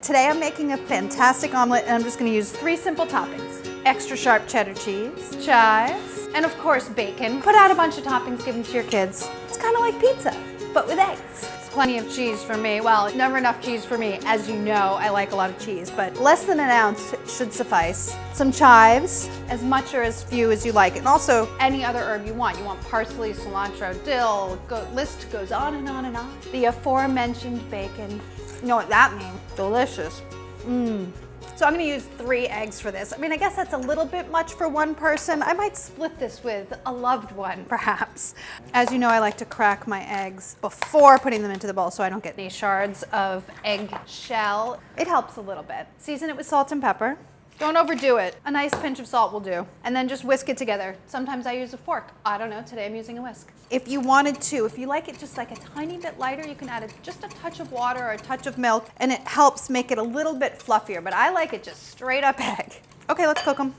Today I'm making a fantastic omelet and I'm just gonna use 3 simple toppings. Extra sharp cheddar cheese, chives, and of course bacon. Put out a bunch of toppings, give them to your kids. It's kind of like pizza, but with eggs. It's plenty of cheese for me. Well, never enough cheese for me. As you know, I like a lot of cheese, but less than an ounce should suffice. Some chives, as much or as few as you like, and also any other herb you want. You want parsley, cilantro, dill, list goes on and on and on. The aforementioned bacon. You know what that means? Delicious. So I'm gonna use 3 eggs for this. I mean, I guess that's a little bit much for one person. I might split this with a loved one, perhaps. As you know, I like to crack my eggs before putting them into the bowl so I don't get any shards of egg shell. It helps a little bit. Season it with salt and pepper. Don't overdo it. A nice pinch of salt will do. And then just whisk it together. Sometimes I use a fork. I don't know, today I'm using a whisk. If you wanted to, if you like it just like a tiny bit lighter, you can add just a touch of water or a touch of milk, and it helps make it a little bit fluffier, but I like it just straight up egg. Okay, let's cook them.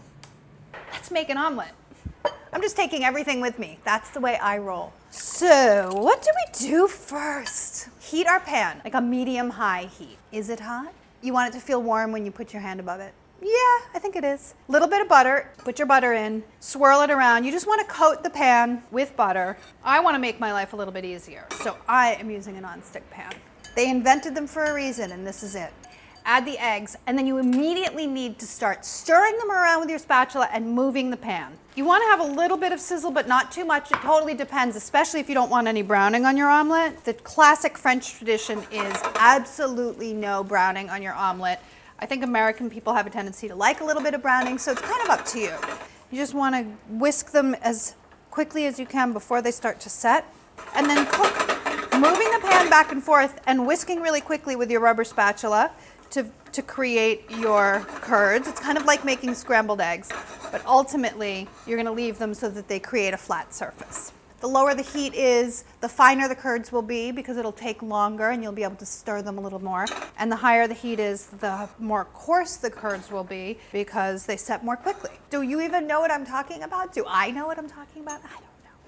Let's make an omelet. I'm just taking everything with me. That's the way I roll. So, what do we do first? Heat our pan, like a medium-high heat. Is it hot? You want it to feel warm when you put your hand above it? Yeah, I think it is. Little bit of butter, put your butter in, swirl it around. You just want to coat the pan with butter. I want to make my life a little bit easier, so I am using a nonstick pan. They invented them for a reason, and this is it. Add the eggs, and then you immediately need to start stirring them around with your spatula and moving the pan. You want to have a little bit of sizzle, but not too much. It totally depends, especially if you don't want any browning on your omelet. The classic French tradition is absolutely no browning on your omelet. I think American people have a tendency to like a little bit of browning, so it's kind of up to you. You just want to whisk them as quickly as you can before they start to set, and then cook, moving the pan back and forth and whisking really quickly with your rubber spatula to create your curds. It's kind of like making scrambled eggs, but ultimately you're going to leave them so that they create a flat surface. The lower the heat is, the finer the curds will be because it'll take longer and you'll be able to stir them a little more. And the higher the heat is, the more coarse the curds will be because they set more quickly. Do you even know what I'm talking about? Do I know what I'm talking about? I don't know.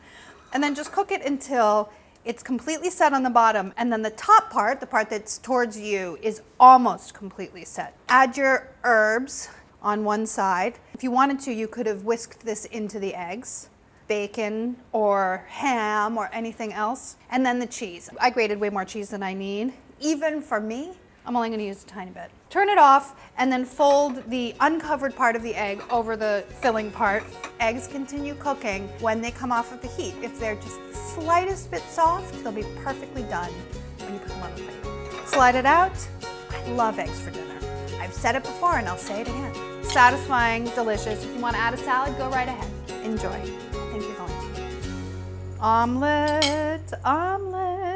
And then just cook it until it's completely set on the bottom, and then the top part, the part that's towards you, is almost completely set. Add your herbs on one side. If you wanted to, you could have whisked this into the eggs. Bacon or ham or anything else, and then the cheese. I grated way more cheese than I need. Even for me, I'm only going to use a tiny bit. Turn it off and then fold the uncovered part of the egg over the filling part. Eggs continue cooking when they come off of the heat. If they're just the slightest bit soft, they'll be perfectly done when you put them on the plate. Slide it out. I love eggs for dinner. I've said it before and I'll say it again. Satisfying, delicious. If you want to add a salad, go right ahead. Enjoy. I think you're going to. Omelet, omelet.